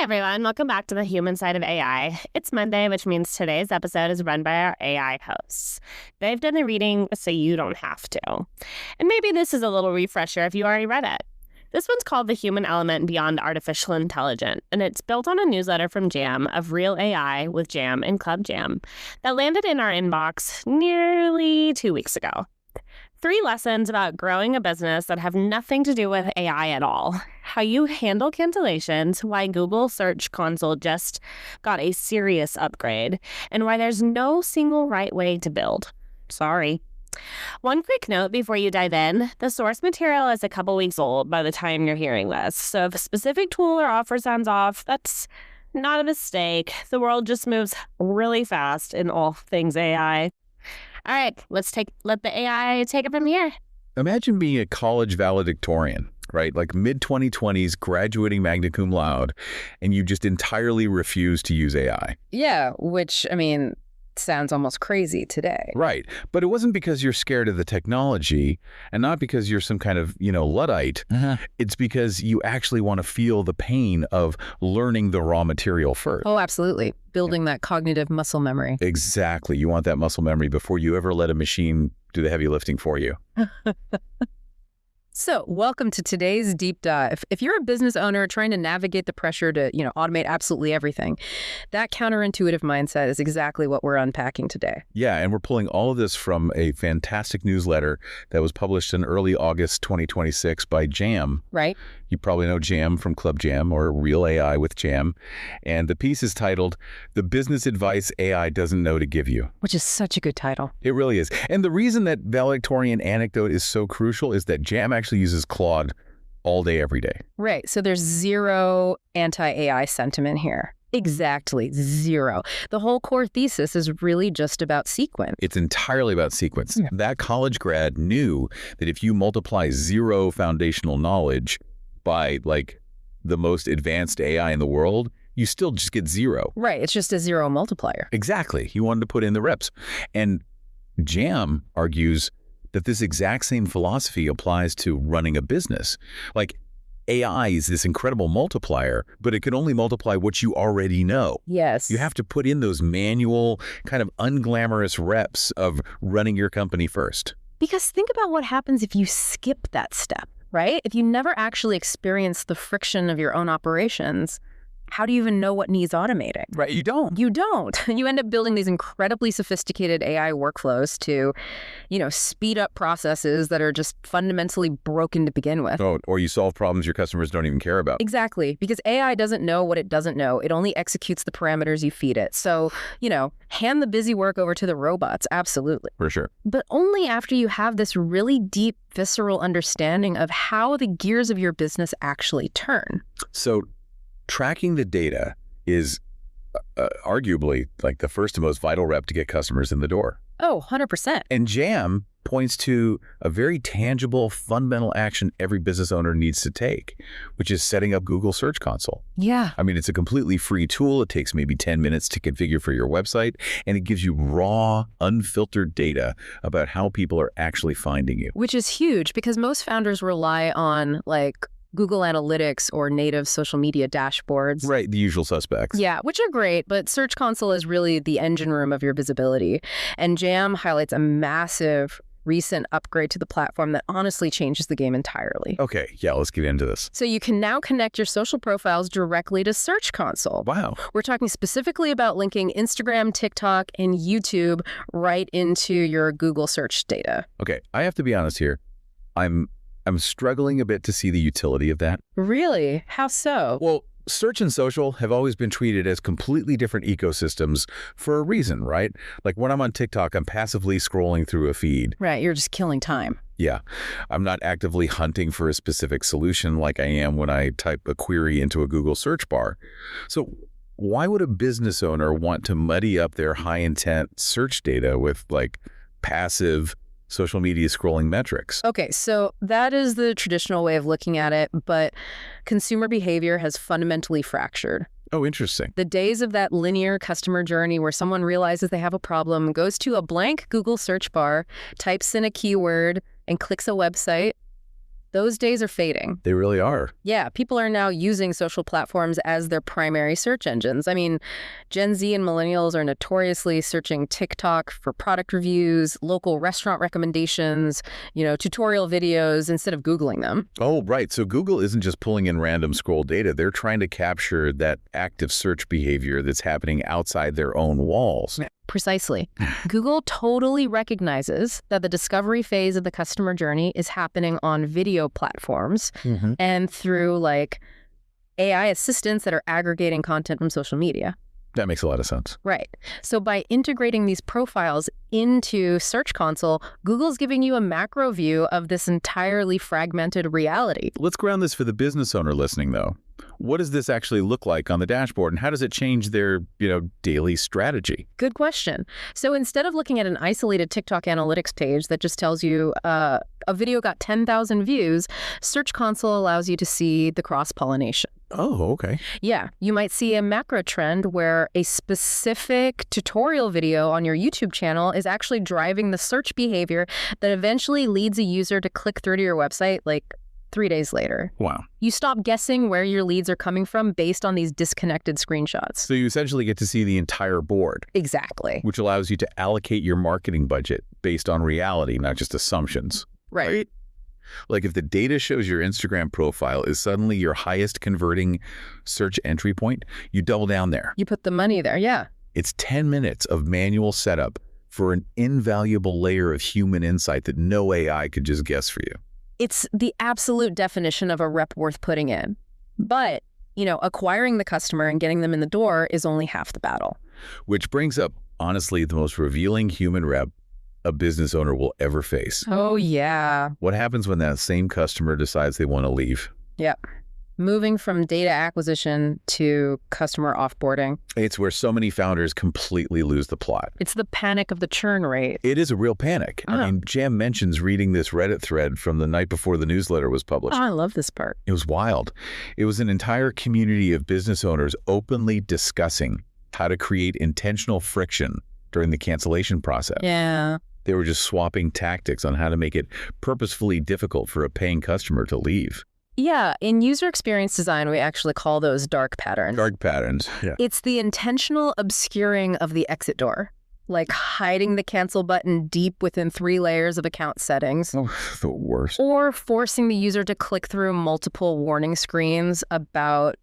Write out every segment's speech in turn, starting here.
everyone, welcome back to the human side of AI. It's Monday, which means today's episode is run by our AI hosts. They've done the reading so you don't have to. And maybe this is a little refresher if you already read it. This one's called The Human Element Beyond Artificial Intelligence, and it's built on a newsletter from Jam of Real AI with Jam and Club Jam that landed in our inbox nearly 2 weeks ago. 3 lessons about growing a business that have nothing to do with AI at all. How you handle cancellations, why Google Search Console just got a serious upgrade, and why there's no single right way to build. Sorry. One quick note before you dive in, the source material is a couple weeks old by the time you're hearing this, so if a specific tool or offer sounds off, that's not a mistake. The world just moves really fast in all things AI. All right, let the AI take it from here. Imagine being a college valedictorian, right? Like mid-2020s, graduating magna cum laude, and you just entirely refuse to use AI. Yeah, which, sounds almost crazy today. Right. But it wasn't because you're scared of the technology and not because you're some kind of, Luddite. It's because you actually want to feel the pain of learning the raw material first. Oh, absolutely. Building that cognitive muscle memory. Exactly. You want that muscle memory before you ever let a machine do the heavy lifting for you. So welcome to today's deep dive. If you're a business owner trying to navigate the pressure to, automate absolutely everything, that counterintuitive mindset is exactly what we're unpacking today. Yeah, and we're pulling all of this from a fantastic newsletter that was published in early August 2026 by Jam. Right. You probably know Jam from Club Jam or Real AI with Jam. And the piece is titled, The Business Advice AI Doesn't Know to Give You. Which is such a good title. It really is. And the reason that valedictorian anecdote is so crucial is that Jam actually uses Claude all day, every day. Right. So there's zero anti-AI sentiment here. Exactly. Zero. The whole core thesis is really just about sequence. It's entirely about sequence. Yeah. That college grad knew that if you multiply zero foundational knowledge by the most advanced AI in the world, you still just get zero. Right. It's just a zero multiplier. Exactly. You wanted to put in the reps. And Jam argues that this exact same philosophy applies to running a business. AI is this incredible multiplier, but it can only multiply what you already know. Yes. You have to put in those manual, kind of unglamorous reps of running your company first. Because think about what happens if you skip that step, right? If you never actually experience the friction of your own operations, how do you even know what needs automating? Right, you don't. You don't. You end up building these incredibly sophisticated AI workflows to, speed up processes that are just fundamentally broken to begin with. Oh, or you solve problems your customers don't even care about. Exactly, because AI doesn't know what it doesn't know. It only executes the parameters you feed it. So, hand the busy work over to the robots, absolutely. For sure. But only after you have this really deep, visceral understanding of how the gears of your business actually turn. So, tracking the data is arguably the first and most vital rep to get customers in the door. Oh, 100%. And Jam points to a very tangible, fundamental action every business owner needs to take, which is setting up Google Search Console. Yeah. It's a completely free tool. It takes maybe 10 minutes to configure for your website, and it gives you raw, unfiltered data about how people are actually finding you. Which is huge because most founders rely on Google Analytics or native social media dashboards. Right, the usual suspects. Yeah, which are great, but Search Console is really the engine room of your visibility. And Jam highlights a massive recent upgrade to the platform that honestly changes the game entirely. Okay, yeah, let's get into this. So you can now connect your social profiles directly to Search Console. Wow. We're talking specifically about linking Instagram, TikTok, and YouTube right into your Google search data. Okay, I have to be honest here. I'm struggling a bit to see the utility of that. Really? How so? Well, search and social have always been treated as completely different ecosystems for a reason, right? When I'm on TikTok, I'm passively scrolling through a feed. Right, you're just killing time. Yeah, I'm not actively hunting for a specific solution like I am when I type a query into a Google search bar. So why would a business owner want to muddy up their high-intent search data with passive social media scrolling metrics? Okay, so that is the traditional way of looking at it, but consumer behavior has fundamentally fractured. Oh, interesting. The days of that linear customer journey where someone realizes they have a problem, goes to a blank Google search bar, types in a keyword, and clicks a website, Those days are fading. They really are. Yeah, people are now using social platforms as their primary search engines. I mean, Gen Z and millennials are notoriously searching TikTok for product reviews, local restaurant recommendations, tutorial videos instead of Googling them. Oh, right. So Google isn't just pulling in random scroll data. They're trying to capture that active search behavior that's happening outside their own walls. Precisely. Google totally recognizes that the discovery phase of the customer journey is happening on video platforms and through AI assistants that are aggregating content from social media. That makes a lot of sense. Right. So by integrating these profiles into Search Console, Google's giving you a macro view of this entirely fragmented reality. Let's ground this for the business owner listening, though. What does this actually look like on the dashboard, and how does it change their, daily strategy? Good question. So instead of looking at an isolated TikTok analytics page that just tells you a video got 10,000 views, Search Console allows you to see the cross-pollination. Oh, okay. Yeah, you might see a macro trend where a specific tutorial video on your YouTube channel is actually driving the search behavior that eventually leads a user to click through to your website 3 days later. Wow. You stop guessing where your leads are coming from based on these disconnected screenshots. So you essentially get to see the entire board. Exactly. Which allows you to allocate your marketing budget based on reality, not just assumptions. Right? Like if the data shows your Instagram profile is suddenly your highest converting search entry point, you double down there. You put the money there, yeah. It's 10 minutes of manual setup for an invaluable layer of human insight that no AI could just guess for you. It's the absolute definition of a rep worth putting in. But, acquiring the customer and getting them in the door is only half the battle. Which brings up, honestly, the most revealing human rep a business owner will ever face. Oh, yeah. What happens when that same customer decides they want to leave? Yep. Moving from data acquisition to customer offboarding. It's where so many founders completely lose the plot. It's the panic of the churn rate. It is a real panic. I mean, Jam mentions reading this Reddit thread from the night before the newsletter was published. Oh, I love this part. It was wild. It was an entire community of business owners openly discussing how to create intentional friction during the cancellation process. Yeah. They were just swapping tactics on how to make it purposefully difficult for a paying customer to leave. Yeah, in user experience design, we actually call those dark patterns. Dark patterns, yeah. It's the intentional obscuring of the exit door, like hiding the cancel button deep within 3 layers of account settings. Oh, the worst. Or forcing the user to click through multiple warning screens about,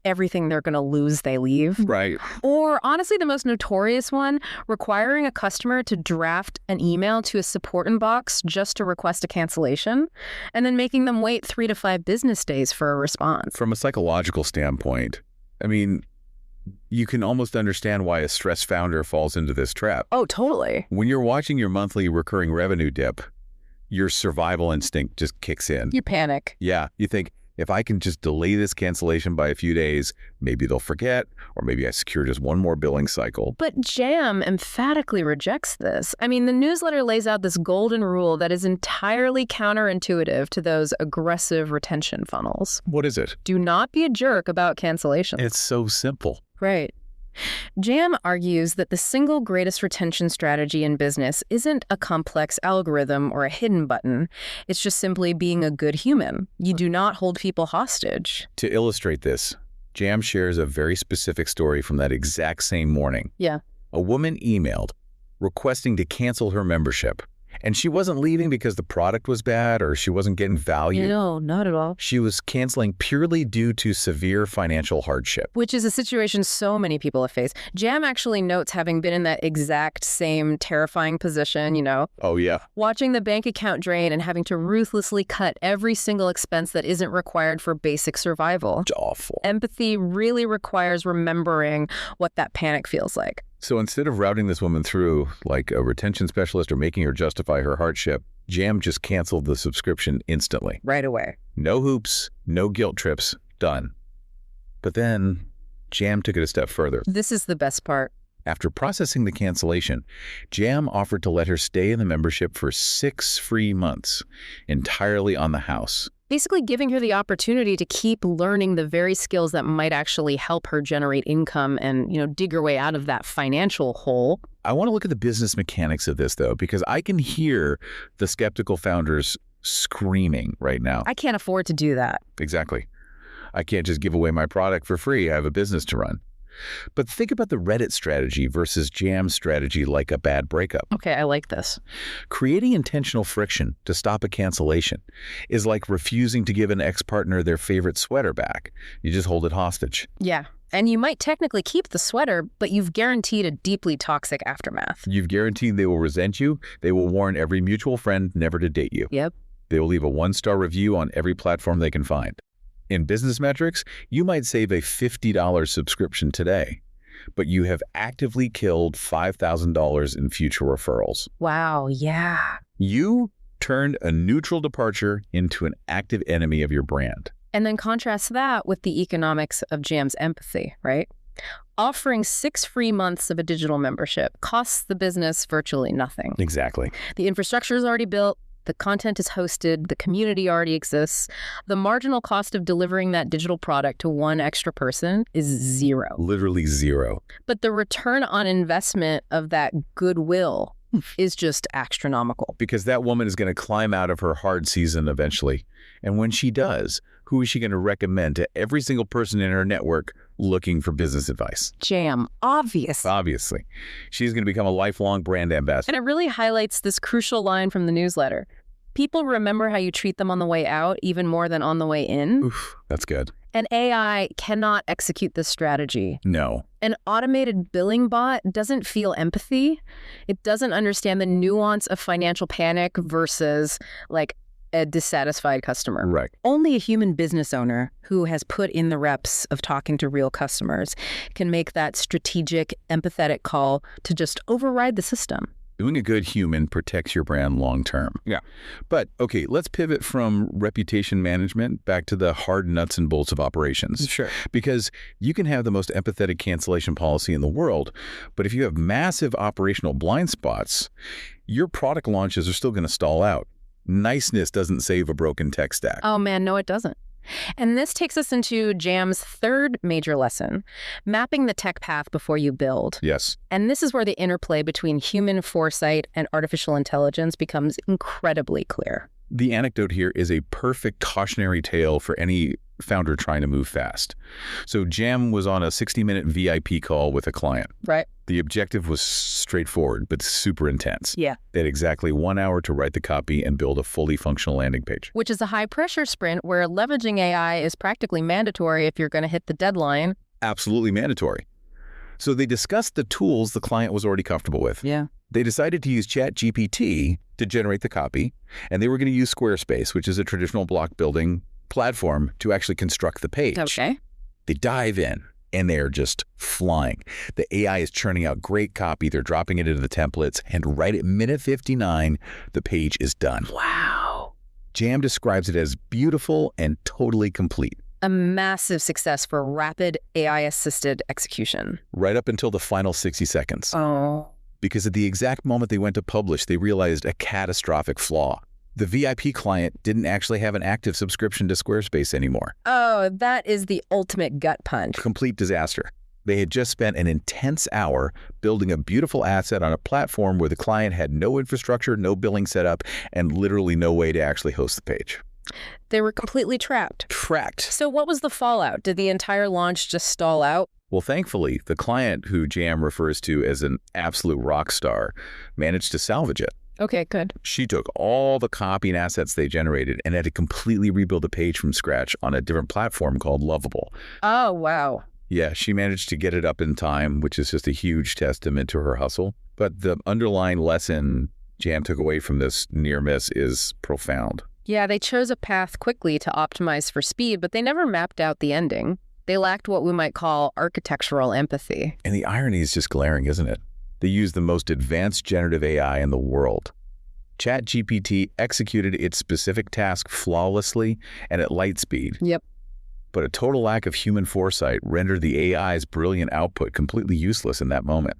everything they're going to lose they leave. Right. Or honestly, the most notorious one, requiring a customer to draft an email to a support inbox just to request a cancellation, and then making them wait 3 to 5 business days for a response. From a psychological standpoint, you can almost understand why a stressed founder falls into this trap. Oh, totally. When you're watching your monthly recurring revenue dip, your survival instinct just kicks in. You panic. Yeah. You think, if I can just delay this cancellation by a few days, maybe they'll forget, or maybe I secure just one more billing cycle. But Jam emphatically rejects this. The newsletter lays out this golden rule that is entirely counterintuitive to those aggressive retention funnels. What is it? Do not be a jerk about cancellations. It's so simple. Right. Jam argues that the single greatest retention strategy in business isn't a complex algorithm or a hidden button. It's just simply being a good human. You do not hold people hostage. To illustrate this, Jam shares a very specific story from that exact same morning. Yeah. A woman emailed requesting to cancel her membership. And she wasn't leaving because the product was bad or she wasn't getting value. No, not at all. She was canceling purely due to severe financial hardship. Which is a situation so many people have faced. Jam actually notes having been in that exact same terrifying position, Oh, yeah. Watching the bank account drain and having to ruthlessly cut every single expense that isn't required for basic survival. It's awful. Empathy really requires remembering what that panic feels like. So instead of routing this woman through like a retention specialist or making her justify her hardship, Jam just canceled the subscription instantly. Right away. No hoops, no guilt trips, done. But then Jam took it a step further. This is the best part. After processing the cancellation, Jam offered to let her stay in the membership for 6 free months, entirely on the house. Basically giving her the opportunity to keep learning the very skills that might actually help her generate income and, dig her way out of that financial hole. I want to look at the business mechanics of this, though, because I can hear the skeptical founders screaming right now. I can't afford to do that. Exactly. I can't just give away my product for free. I have a business to run. But think about the Reddit strategy versus Jam's strategy like a bad breakup. Okay, I like this. Creating intentional friction to stop a cancellation is like refusing to give an ex-partner their favorite sweater back. You just hold it hostage. Yeah. And you might technically keep the sweater, but you've guaranteed a deeply toxic aftermath. You've guaranteed they will resent you. They will warn every mutual friend never to date you. Yep. They will leave a 1-star review on every platform they can find. In business metrics, you might save a $50 subscription today, but you have actively killed $5,000 in future referrals. Wow, yeah. You turned a neutral departure into an active enemy of your brand. And then contrast that with the economics of Jam's empathy, right? Offering 6 free months of a digital membership costs the business virtually nothing. Exactly. The infrastructure is already built. The content is hosted, the community already exists. The marginal cost of delivering that digital product to one extra person is zero. Literally zero. But the return on investment of that goodwill is just astronomical. Because that woman is going to climb out of her hard season eventually. And when she does, who is she going to recommend to every single person in her network looking for business advice? Jam, obvious. Obviously. She's going to become a lifelong brand ambassador. And it really highlights this crucial line from the newsletter. People remember how you treat them on the way out even more than on the way in. Oof, that's good. And AI cannot execute this strategy. No. An automated billing bot doesn't feel empathy. It doesn't understand the nuance of financial panic versus like a dissatisfied customer. Right. Only a human business owner who has put in the reps of talking to real customers can make that strategic, empathetic call to just override the system. Doing a good human protects your brand long term. Yeah. But, okay, let's pivot from reputation management back to the hard nuts and bolts of operations. Sure. Because you can have the most empathetic cancellation policy in the world, but if you have massive operational blind spots, your product launches are still going to stall out. Niceness doesn't save a broken tech stack. Oh, man, no, it doesn't. And this takes us into Jam's third major lesson, mapping the tech path before you build. Yes. And this is where the interplay between human foresight and artificial intelligence becomes incredibly clear. The anecdote here is a perfect cautionary tale for any founder trying to move fast. So Jam was on a 60-minute VIP call with a client. Right. The objective was straightforward, but super intense. Yeah. They had exactly 1 hour to write the copy and build a fully functional landing page. Which is a high-pressure sprint where leveraging AI is practically mandatory if you're going to hit the deadline. Absolutely mandatory. So they discussed the tools the client was already comfortable with. Yeah. They decided to use ChatGPT to generate the copy, and they were going to use Squarespace, which is a traditional block building platform, to actually construct the page. Okay. They dive in, and they are just flying. The AI is churning out great copy. They're dropping it into the templates, and right at minute 59, the page is done. Wow. Jam describes it as beautiful and totally complete. A massive success for rapid AI-assisted execution. Right up until the final 60 seconds. Oh. Because at the exact moment they went to publish, they realized a catastrophic flaw. The VIP client didn't actually have an active subscription to Squarespace anymore. Oh, that is the ultimate gut punch. Complete disaster. They had just spent an intense hour building a beautiful asset on a platform where the client had no infrastructure, no billing setup, and literally no way to actually host the page. They were completely trapped. Trapped. So what was the fallout? Did the entire launch just stall out? Well, thankfully, the client, who Jam refers to as an absolute rock star, managed to salvage it. Okay, good. She took all the copy and assets they generated and had to completely rebuild the page from scratch on a different platform called Lovable. Oh, wow. Yeah, she managed to get it up in time, which is just a huge testament to her hustle. But the underlying lesson Jam took away from this near miss is profound. Yeah, they chose a path quickly to optimize for speed, but they never mapped out the ending. They lacked what we might call architectural empathy. And the irony is just glaring, isn't it? They used the most advanced generative AI in the world. ChatGPT executed its specific task flawlessly and at light speed. Yep. But a total lack of human foresight rendered the AI's brilliant output completely useless in that moment.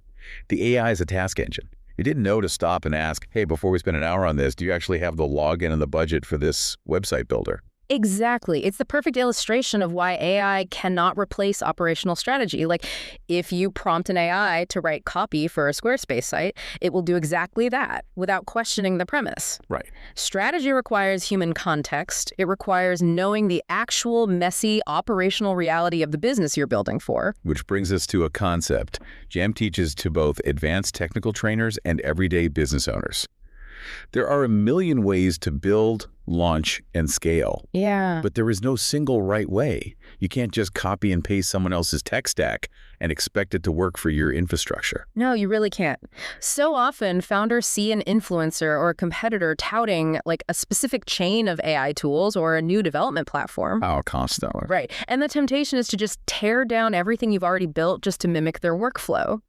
The AI is a task engine. It didn't know to stop and ask, hey, before we spend an hour on this, do you actually have the login and the budget for this website builder? Exactly. It's the perfect illustration of why AI cannot replace operational strategy. Like, if you prompt an AI to write copy for a Squarespace site, it will do exactly that without questioning the premise. Right. Strategy requires human context. It requires knowing the actual messy operational reality of the business you're building for. Which brings us to a concept Jam teaches to both advanced technical trainers and everyday business owners. There are a million ways to build, launch, and scale. Yeah. But there is no single right way. You can't just copy and paste someone else's tech stack and expect it to work for your infrastructure. No, you really can't. So often, founders see an influencer or a competitor touting like a specific chain of AI tools or a new development platform. Oh, constantly. Right. And the temptation is to just tear down everything you've already built just to mimic their workflow.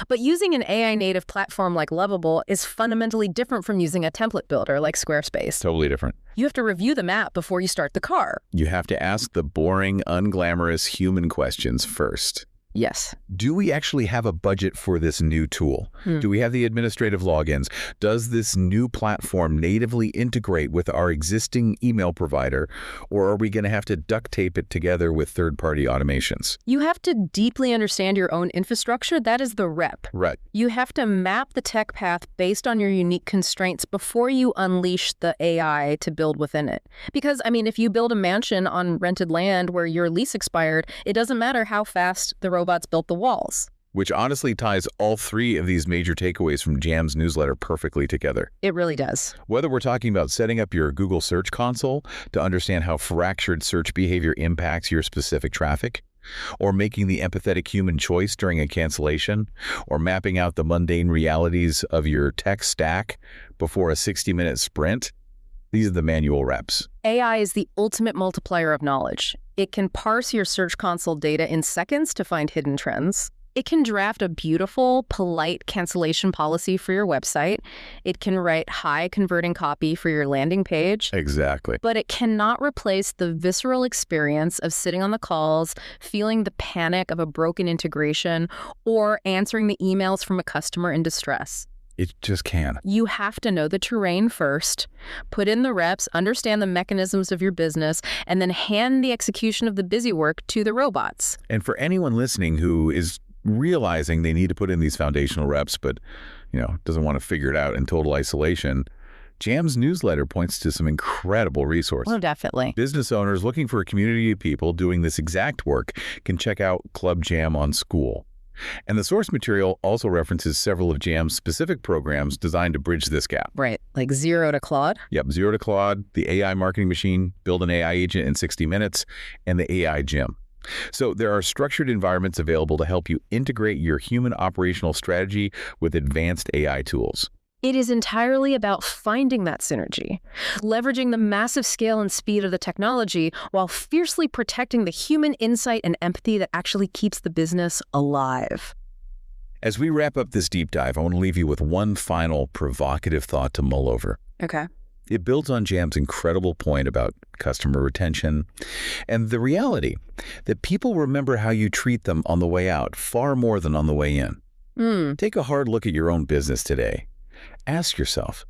But using an AI-native platform like Lovable is fundamentally different from using a template builder like Squarespace. Totally different. You have to review the map before you start the car. You have to ask the boring, unglamorous human questions first. Yes. Do we actually have a budget for this new tool? Do we have the administrative logins? Does this new platform natively integrate with our existing email provider, or are we going to have to duct tape it together with third-party automations? You have to deeply understand your own infrastructure. That is the rep. Right. You have to map the tech path based on your unique constraints before you unleash the AI to build within it. Because, I mean, if you build a mansion on rented land where your lease expired, it doesn't matter how fast the robots built the walls. Which honestly ties all three of these major takeaways from Jam's newsletter perfectly together. It really does. Whether we're talking about setting up your Google Search Console to understand how fractured search behavior impacts your specific traffic, or making the empathetic human choice during a cancellation, or mapping out the mundane realities of your tech stack before a 60-minute sprint, these are the manual reps. AI is the ultimate multiplier of knowledge. It can parse your Search Console data in seconds to find hidden trends. It can draft a beautiful, polite cancellation policy for your website. It can write high-converting copy for your landing page. Exactly. But it cannot replace the visceral experience of sitting on the calls, feeling the panic of a broken integration, or answering the emails from a customer in distress. It just can. You have to know the terrain first, put in the reps, understand the mechanisms of your business, and then hand the execution of the busy work to the robots. And for anyone listening who is realizing they need to put in these foundational reps, but, doesn't want to figure it out in total isolation, Jam's newsletter points to some incredible resources. Oh, definitely. Business owners looking for a community of people doing this exact work can check out Club Jam on School. And the source material also references several of Jam's specific programs designed to bridge this gap. Right, like Zero to Claude? Yep, Zero to Claude, the AI marketing machine, build an AI agent in 60 minutes, and the AI gym. So there are structured environments available to help you integrate your human operational strategy with advanced AI tools. It is entirely about finding that synergy, leveraging the massive scale and speed of the technology while fiercely protecting the human insight and empathy that actually keeps the business alive. As we wrap up this deep dive, I want to leave you with one final provocative thought to mull over. Okay. It builds on Jam's incredible point about customer retention and the reality that people remember how you treat them on the way out far more than on the way in. Take a hard look at your own business today. Ask yourself,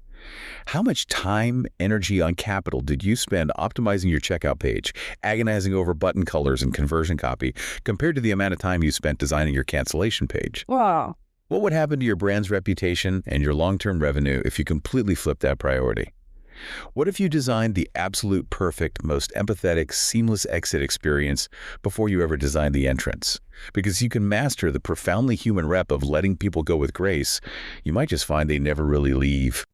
how much time, energy, and capital did you spend optimizing your checkout page, agonizing over button colors and conversion copy, compared to the amount of time you spent designing your cancellation page? Wow. What would happen to your brand's reputation and your long-term revenue if you completely flipped that priority? What if you designed the absolute perfect, most empathetic, seamless exit experience before you ever designed the entrance? Because you can master the profoundly human rep of letting people go with grace, you might just find they never really leave.